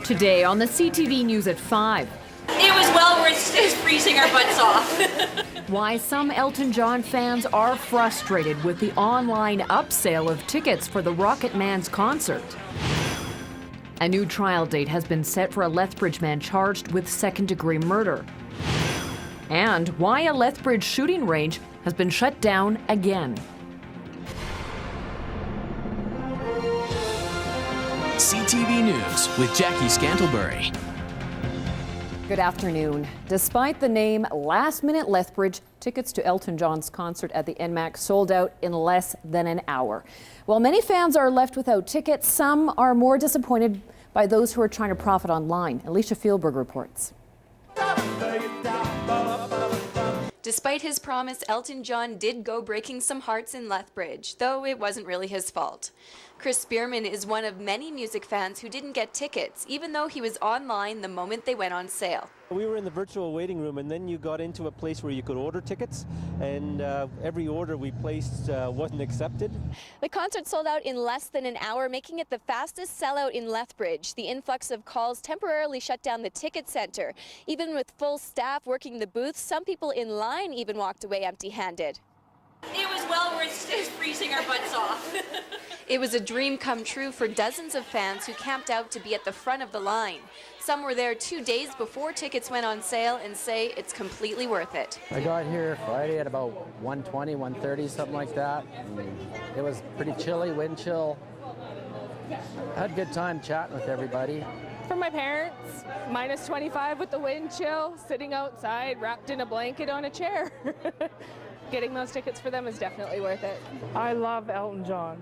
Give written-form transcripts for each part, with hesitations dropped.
Today on the CTV News at 5. It was well worth freezing our butts off. Why some Elton John fans are frustrated with the online upsale of tickets for the Rocket Man's concert. A new trial date has been set for a Lethbridge man charged with second-degree murder. And why a Lethbridge shooting range has been shut down again. CTV News with Jackie Scantlebury. Good afternoon. Despite the name Last Minute Lethbridge, tickets to Elton John's concert at the NMAC sold out in less than an hour. While many fans are left without tickets, some are more disappointed by those who are trying to profit online. Alicia Fieldberg reports. Despite his promise, Elton John did go breaking some hearts in Lethbridge, though it wasn't really his fault. Chris Spearman is one of many music fans who didn't get tickets, even though he was online the moment they went on sale. We were in the virtual waiting room, and then you got into a place where you could order tickets, and every order we placed wasn't accepted. The concert sold out in less than an hour, making it the fastest sellout in Lethbridge. The influx of calls temporarily shut down the ticket center. Even with full staff working the booths, some people in line even walked away empty-handed. It was well worth freezing our butts off. It was a dream come true for dozens of fans who camped out to be at the front of the line. Some were there 2 days before tickets went on sale and say it's completely worth it. I got here Friday at about 1:20, 1:30, something like that. It was pretty chilly, wind chill. I had a good time chatting with everybody. For my parents, minus 25 with the wind chill, sitting outside wrapped in a blanket on a chair. Getting those tickets for them is definitely worth it. I love Elton John.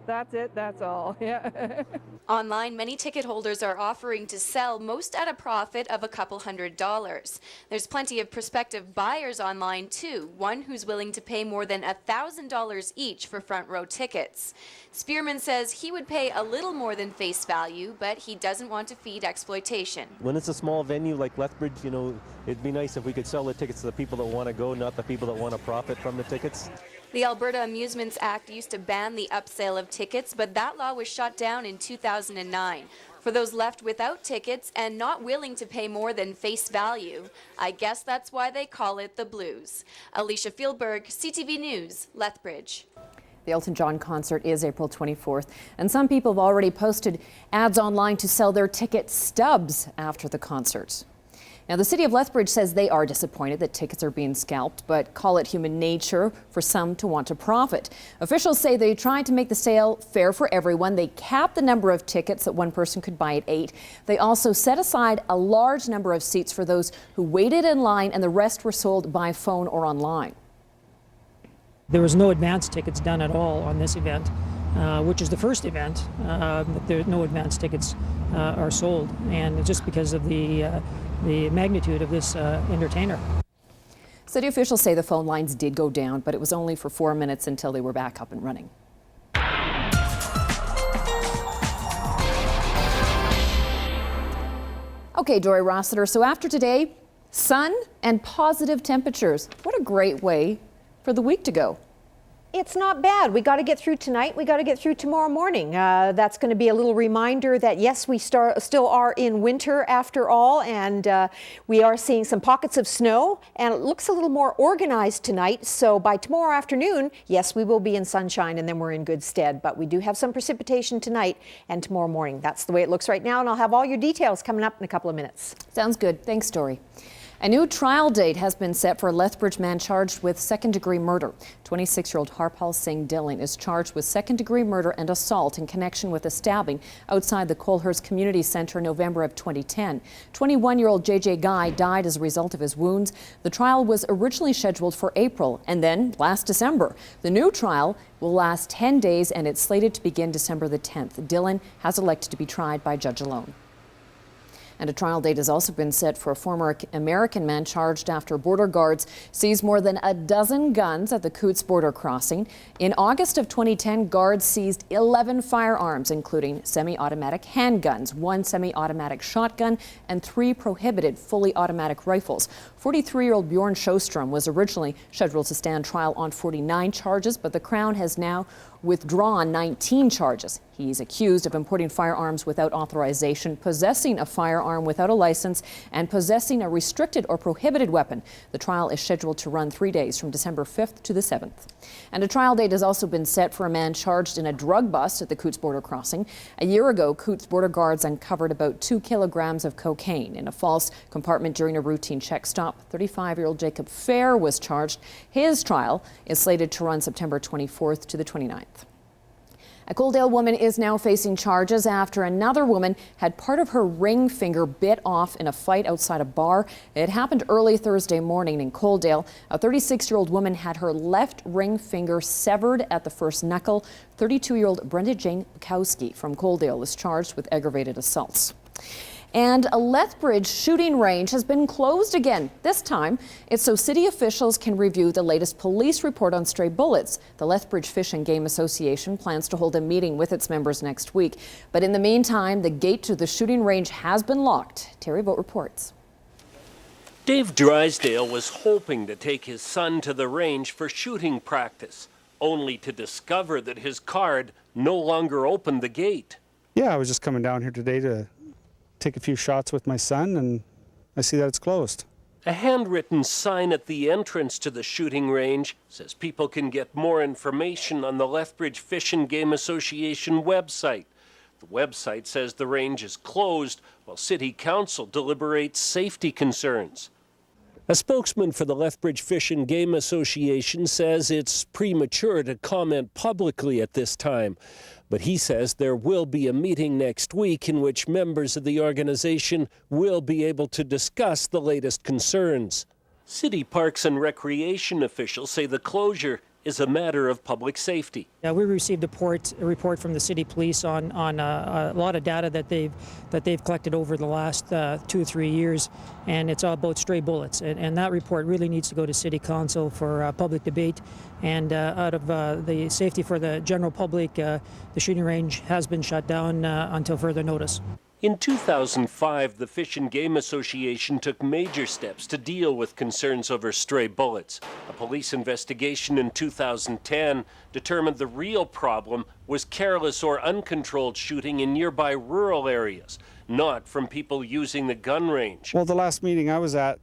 That's it, that's all. Yeah. Online, many ticket holders are offering to sell, most at a profit of a couple $100s. There's plenty of prospective buyers online too, one who's willing to pay more than $1,000 each for front row tickets. Spearman says he would pay a little more than face value, but he doesn't want to feed exploitation. When it's a small venue like Lethbridge, you know, it'd be nice if we could sell the tickets to the people that want to go, not the people that want to profit from the tickets. The Alberta Amusements Act used to ban the upsale of tickets, but that law was shut down in 2009. For those left without tickets and not willing to pay more than face value, I guess that's why they call it the blues. Alicia Fieldberg, CTV News, Lethbridge. The Elton John concert is April 24th, and some people have already posted ads online to sell their ticket stubs after the concert. Now, the city of Lethbridge says they are disappointed that tickets are being scalped, but call it human nature for some to want to profit. Officials say they tried to make the sale fair for everyone. They capped the number of tickets that one person could buy at 8. They also set aside a large number of seats for those who waited in line, and the rest were sold by phone or online. There was no advance tickets done at all on this event, which is the first event that there no advance tickets are sold, and just because of the magnitude of this entertainer. City officials say the phone lines did go down, but it was only for 4 minutes until they were back up and running. Okay, Joy Rossiter, so after today, sun and positive temperatures. What a great way for the week to go. It's not bad. We got to get through tonight. We got to get through tomorrow morning. That's going to be a little reminder that, yes, we still are in winter after all, and we are seeing some pockets of snow, and it looks a little more organized tonight. So by tomorrow afternoon, yes, we will be in sunshine, and then we're in good stead. But we do have some precipitation tonight and tomorrow morning. That's the way it looks right now, and I'll have all your details coming up in a couple of minutes. Sounds good. Thanks, Dory. A new trial date has been set for a Lethbridge man charged with second-degree murder. 26-year-old Harpal Singh Dilling is charged with second-degree murder and assault in connection with a stabbing outside the Colehurst Community Centre in November of 2010. 21-year-old J.J. Guy died as a result of his wounds. The trial was originally scheduled for April and then last December. The new trial will last 10 days and it's slated to begin December the 10th. Dillon has elected to be tried by judge alone. And a trial date has also been set for a former American man charged after border guards seized more than a dozen guns at the Coutts border crossing. In August of 2010, guards seized 11 firearms, including semi-automatic handguns, 1 semi-automatic shotgun, and 3 prohibited fully automatic rifles. 43-year-old Bjorn Sjostrom was originally scheduled to stand trial on 49 charges, but the Crown has now withdrawn 19 charges. He's accused of importing firearms without authorization, possessing a firearm without a license, and possessing a restricted or prohibited weapon. The trial is scheduled to run 3 days from December 5th to the 7th. And a trial date has also been set for a man charged in a drug bust at the Coutts border crossing. A year ago, Coutts border guards uncovered about 2 kilograms of cocaine in a false compartment during a routine check stop. 35-year-old Jacob Fair was charged. His trial is slated to run September 24th to the 29th. A Coaldale woman is now facing charges after another woman had part of her ring finger bit off in a fight outside a bar. It happened early Thursday morning in Coaldale. A 36-year-old woman had her left ring finger severed at the first knuckle. 32-year-old Brenda Jane Bukowski from Coaldale is charged with aggravated assaults. And a Lethbridge shooting range has been closed again. This time, it's so city officials can review the latest police report on stray bullets. The Lethbridge Fish and Game Association plans to hold a meeting with its members next week. But in the meantime, the gate to the shooting range has been locked. Terry Vogt reports. Dave Drysdale was hoping to take his son to the range for shooting practice, only to discover that his card no longer opened the gate. Yeah, I was just coming down here today to take a few shots with my son, and I see that it's closed. A handwritten sign at the entrance to the shooting range says people can get more information on the Lethbridge Fish and Game Association website. The website says the range is closed while City Council deliberates safety concerns. A spokesman for the Lethbridge Fish and Game Association says it's premature to comment publicly at this time. But he says there will be a meeting next week in which members of the organization will be able to discuss the latest concerns. City Parks and Recreation officials say the closure is a matter of public safety. Yeah, we received a report from the city police on a lot of data that they've collected over the last 2 or 3 years, and it's all about stray bullets. And that report really needs to go to City Council for public debate. And out of the safety for the general public, the shooting range has been shut down until further notice. In 2005, the Fish and Game Association took major steps to deal with concerns over stray bullets. A police investigation in 2010 determined the real problem was careless or uncontrolled shooting in nearby rural areas, not from people using the gun range. Well, the last meeting I was at,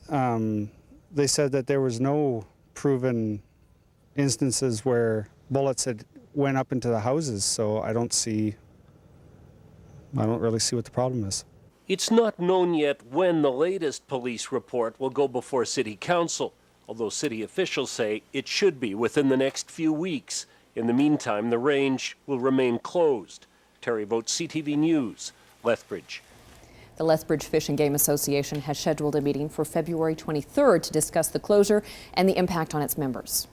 they said that there was no proven instances where bullets had went up into the houses, so I don't really see what the problem is. It's not known yet when the latest police report will go before City Council, although city officials say it should be within the next few weeks. In the meantime, the range will remain closed. Terry Vogt, CTV News, Lethbridge. The Lethbridge Fish and Game Association has scheduled a meeting for February 23rd to discuss the closure and the impact on its members.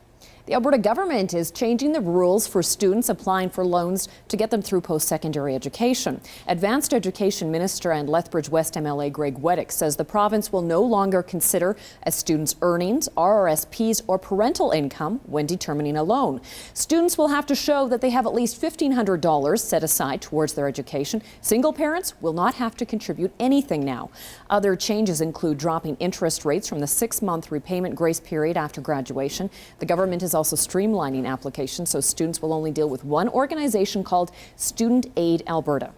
The Alberta government is changing the rules for students applying for loans to get them through post-secondary education. Advanced Education Minister and Lethbridge West MLA Greg Weddick says the province will no longer consider a student's earnings, RRSPs, or parental income when determining a loan. Students will have to show that they have at least $1,500 set aside towards their education. Single parents will not have to contribute anything now. Other changes include dropping interest rates from the 6-month repayment grace period after graduation. The government is also streamlining applications so students will only deal with one organization called Student Aid Alberta.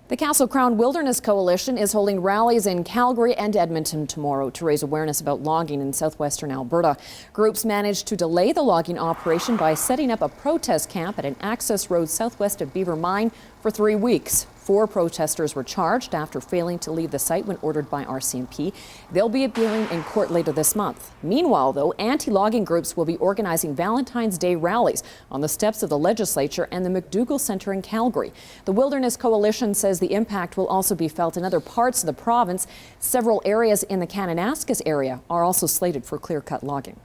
The Castle Crown Wilderness Coalition is holding rallies in Calgary and Edmonton tomorrow to raise awareness about logging in southwestern Alberta. Groups managed to delay the logging operation by setting up a protest camp at an access road southwest of Beaver Mine for 3 weeks. 4 protesters were charged after failing to leave the site when ordered by RCMP. They'll be appearing in court later this month. Meanwhile, though, anti-logging groups will be organizing Valentine's Day rallies on the steps of the legislature and the McDougall Centre in Calgary. The Wilderness Coalition says the impact will also be felt in other parts of the province. Several areas in the Kananaskis area are also slated for clear-cut logging.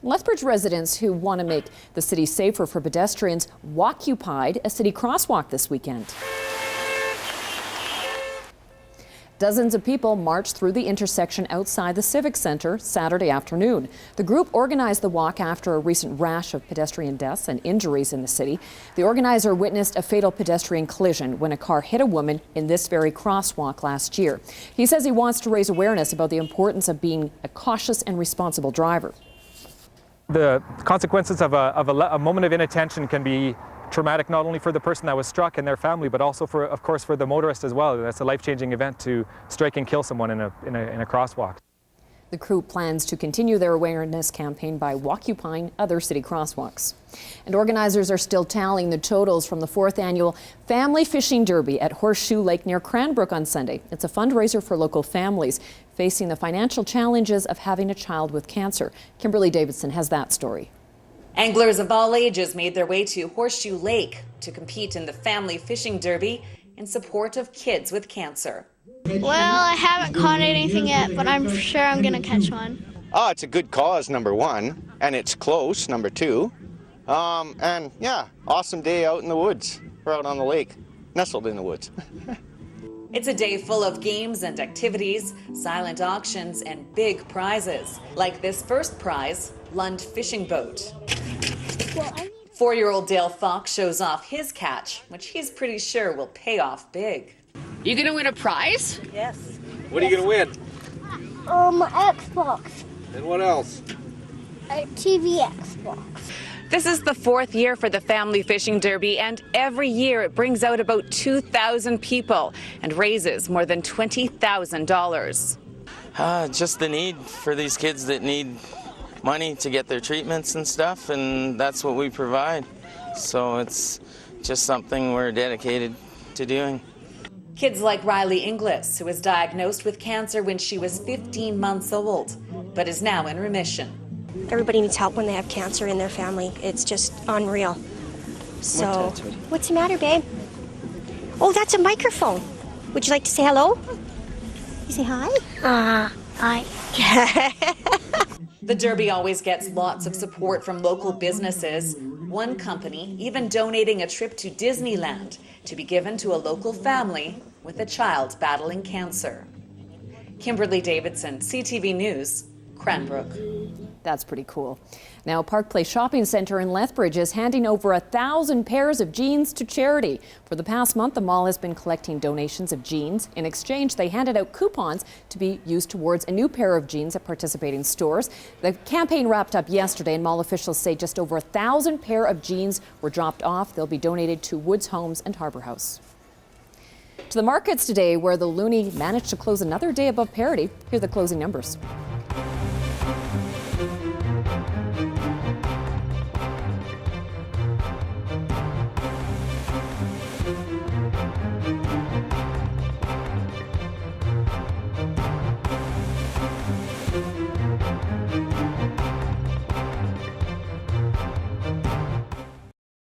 Lethbridge residents who want to make the city safer for pedestrians occupied a city crosswalk this weekend. Dozens of people marched through the intersection outside the Civic Center Saturday afternoon. The group organized the walk after a recent rash of pedestrian deaths and injuries in the city. The organizer witnessed a fatal pedestrian collision when a car hit a woman in this very crosswalk last year. He says he wants to raise awareness about the importance of being a cautious and responsible driver. The consequences of a moment of inattention can be traumatic not only for the person that was struck and their family, but also for, of course, for the motorist as well. That's a life-changing event to strike and kill someone in a crosswalk. The crew plans to continue their awareness campaign by occupying other city crosswalks. And organizers are still tallying the totals from the 4th annual Family Fishing Derby at Horseshoe Lake near Cranbrook on Sunday. It's a fundraiser for local families facing the financial challenges of having a child with cancer. Kimberly Davidson has that story. Anglers of all ages made their way to Horseshoe Lake to compete in the Family Fishing Derby in support of kids with cancer. Well, I haven't caught anything yet, but I'm sure I'm going to catch one. Oh, it's a good cause, number one, and it's close, number two. And yeah, awesome day out in the woods. We're out on the lake, nestled in the woods. It's a day full of games and activities, silent auctions, and big prizes. Like this first prize, Lund Fishing Boat. 4-year-old Dale Fox shows off his catch, which he's pretty sure will pay off big. You gonna win a prize? Yes. What are you gonna win? Xbox. And what else? A TV Xbox. This is the 4th year for the Family Fishing Derby, and every year it brings out about 2,000 people and raises more than $20,000. Just the need for these kids that need money to get their treatments and stuff, and that's what we provide. So it's just something we're dedicated to doing. Kids like Riley Inglis, who was diagnosed with cancer when she was 15 months old, but is now in remission. Everybody needs help when they have cancer in their family. It's just unreal. So, what's the matter, babe? Oh, that's a microphone. Would you like to say hello? You say hi? Hi. The Derby always gets lots of support from local businesses. One company even donating a trip to Disneyland to be given to a local family with a child battling cancer. Kimberly Davidson, CTV News, Cranbrook. That's pretty cool. Now, Park Place Shopping Centre in Lethbridge is handing over 1,000 pairs of jeans to charity. For the past month, the mall has been collecting donations of jeans. In exchange, they handed out coupons to be used towards a new pair of jeans at participating stores. The campaign wrapped up yesterday, and mall officials say just over 1,000 pair of jeans were dropped off. They'll be donated to Woods Homes and Harbour House. To the markets today, where the loonie managed to close another day above parity. Here are the closing numbers.